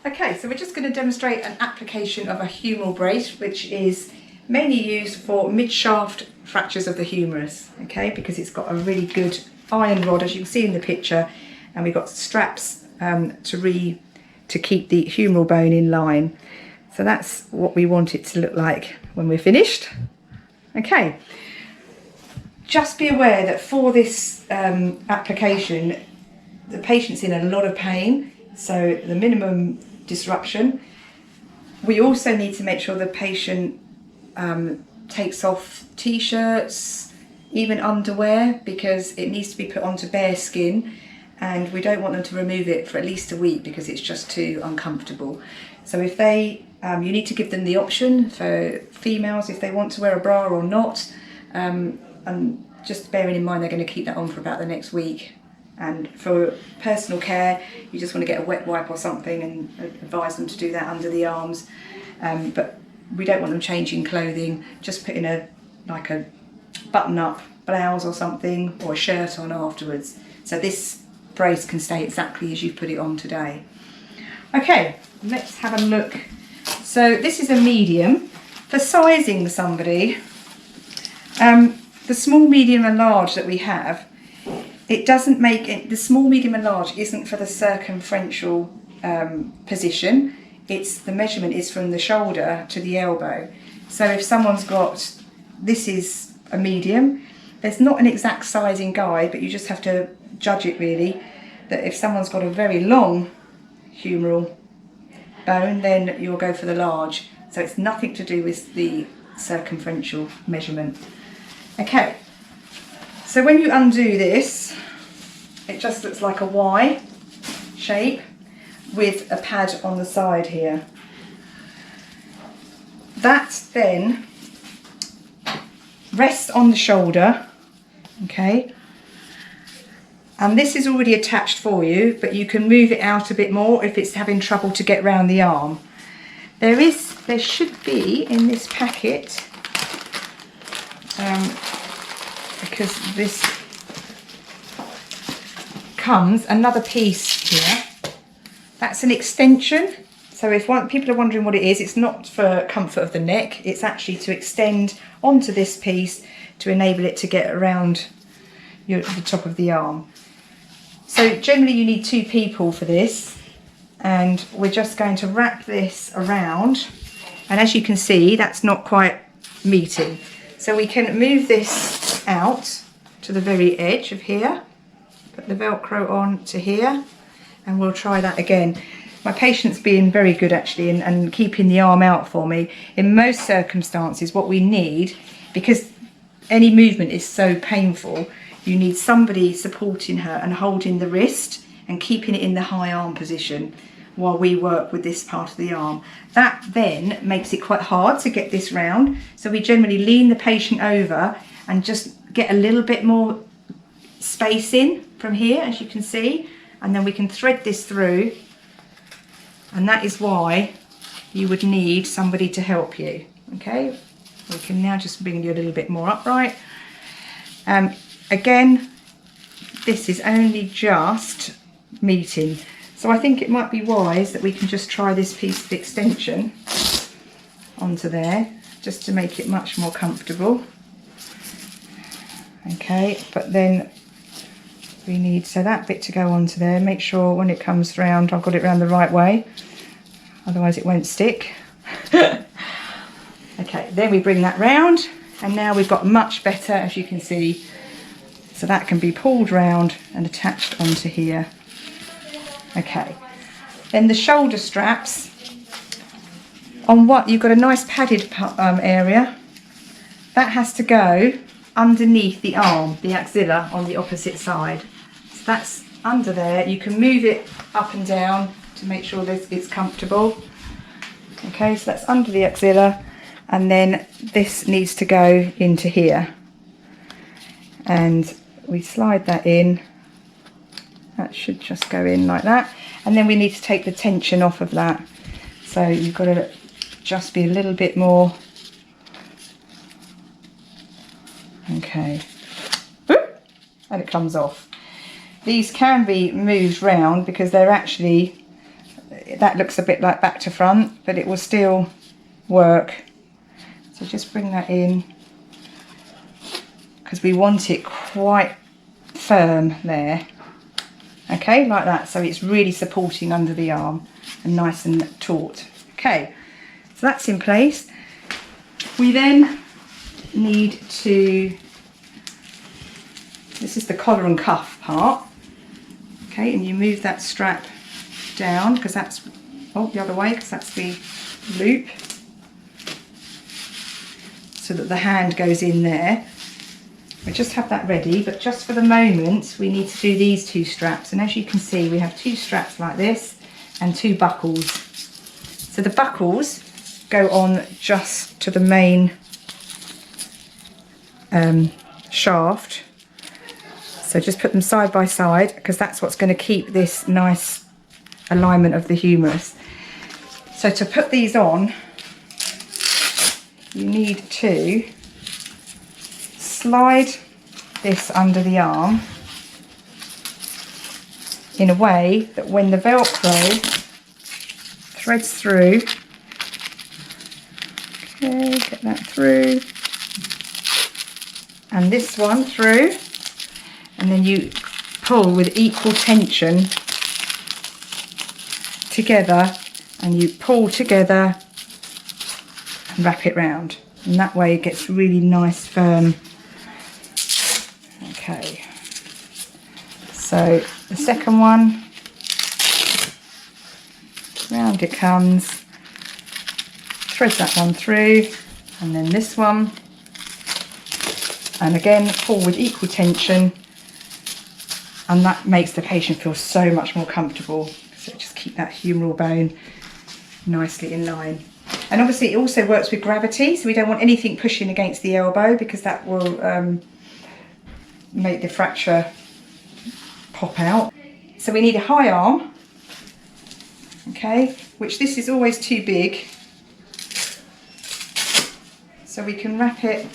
Okay, so we're just going to demonstrate an application of a humeral brace, which is mainly used for midshaft fractures of the humerus, okay, because it's got a really good iron rod, as you can see in the picture, and we've got straps to keep the humeral bone in line. So that's what we want it to look like when we're finished. Okay, just be aware that for this application, the patient's in a lot of pain, so the minimum disruption. We also need to make sure the patient takes off t-shirts, even underwear, because it needs to be put onto bare skin, and we don't want them to remove it for at least a week because it's just too uncomfortable. So if they, you need to give them the option for females if they want to wear a bra or not, and just bearing in mind they're going to keep that on for about the next week. And for personal care, you just want to get a wet wipe or something and advise them to do that under the arms. But we don't want them changing clothing, just putting a button-up blouse or something, or a shirt on afterwards. So this brace can stay exactly as you've put it on today. Okay, let's have a look. So this is a medium. For sizing somebody, the small, medium and large that we have, it doesn't make it, the small, medium and large isn't for the circumferential position. It's the measurement is from the shoulder to the elbow. So if someone's got, this is a medium, there's not an exact sizing guide, but you just have to judge it really, that if someone's got a very long humeral bone, then you'll go for the large. So it's nothing to do with the circumferential measurement. Okay. So when you undo this, it just looks like a Y shape with a pad on the side here. That then rests on the shoulder, okay? And this is already attached for you, but you can move it out a bit more if it's having trouble to get round the arm. There should be in this packet, because this comes another piece here. That's an extension. So if people are wondering what it is, it's not for comfort of the neck. It's actually to extend onto this piece to enable it to get around the top of the arm. So generally you need 2 people for this, and we're just going to wrap this around. And as you can see, that's not quite meeting. So we can move this out to the very edge of here, put the Velcro on to here, and we'll try that again. My patient's being very good actually and keeping the arm out for me. In most circumstances, what we need, because any movement is so painful, you need somebody supporting her and holding the wrist and keeping it in the high arm position while we work with this part of the arm. That then makes it quite hard to get this round. So we generally lean the patient over and just get a little bit more space in from here, as you can see, and then we can thread this through, and that is why you would need somebody to help you. Okay, we can now just bring you a little bit more upright. Again, this is only just meeting, so I think it might be wise that we can just try this piece of extension onto there, just to make it much more comfortable. Okay, but then we need, so that bit to go onto there. Make sure when it comes round, I've got it round the right way, otherwise it won't stick. Okay, then we bring that round, and now we've got much better, as you can see. So that can be pulled round and attached onto here. Okay, then the shoulder straps, on what, you've got a nice padded area, that has to go underneath the arm, the axilla on the opposite side. So that's under there. You can move it up and down to make sure that it's comfortable. Okay, so that's under the axilla, and then this needs to go into here. And we slide that in. That should just go in like that. And then we need to take the tension off of that. So you've got to just be a little bit more. Okay. And it comes off. These can be moved round because they're actually that looks a bit like back to front, but it will still work. So just bring that in, because we want it quite firm there. Okay, like that, so it's really supporting under the arm and nice and taut. Okay, so that's in place. We then need to, this is the collar and cuff part. Okay, and you move that strap down, because that's, oh, the other way, because that's the loop, so that the hand goes in there. We just have that ready, but just for the moment we need to do these two straps, and as you can see we have two straps like this and two buckles. So the buckles go on just to the main shaft, so just put them side by side, because that's what's going to keep this nice alignment of the humerus. So to put these on, you need to slide this under the arm in a way that when the Velcro threads through, okay, get that through, and this one through, and then you pull with equal tension together, and you pull together and wrap it round, and that way it gets really nice firm. Okay, so the second one, round it comes, thread that one through, and then this one, and again pull with equal tension, and that makes the patient feel so much more comfortable. So just keep that humeral bone nicely in line. And obviously it also works with gravity, so we don't want anything pushing against the elbow, because that will make the fracture pop out. So we need a high arm, okay, which this is always too big, so we can wrap it.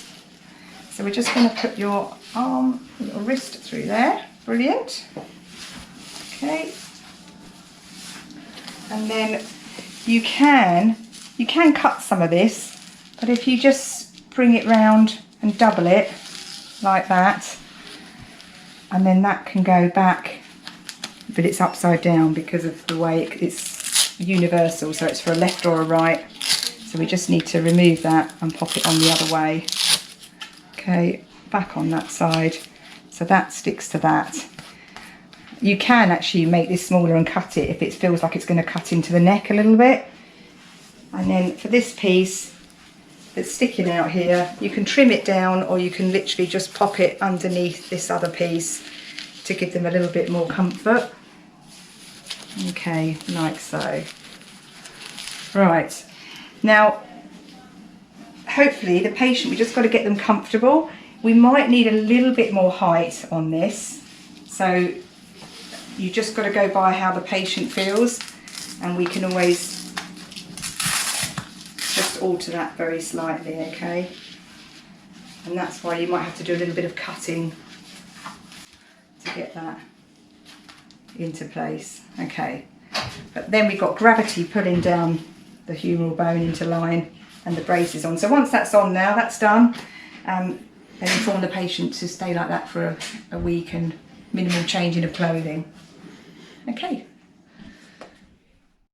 So we're just going to put your arm, your wrist through there. Brilliant. Okay, and then you can cut some of this, but if you just bring it round and double it like that, and then that can go back, but it's upside down because of the way it's universal, so it's for a left or a right. So we just need to remove that and pop it on the other way. Okay, back on that side, so that sticks to that. You can actually make this smaller and cut it if it feels like it's going to cut into the neck a little bit. And then for this piece that's sticking out here, you can trim it down, or you can literally just pop it underneath this other piece to give them a little bit more comfort. Okay, like so. Right, now hopefully the patient, we just got to get them comfortable. We might need a little bit more height on this, so you just got to go by how the patient feels, and we can always just alter that very slightly, okay? And that's why you might have to do a little bit of cutting to get that into place, okay? But then we've got gravity pulling down the humeral bone into line, and the brace is on. So once that's on now, that's done, then inform the patient to stay like that for a week, and minimal changing of clothing. Okay.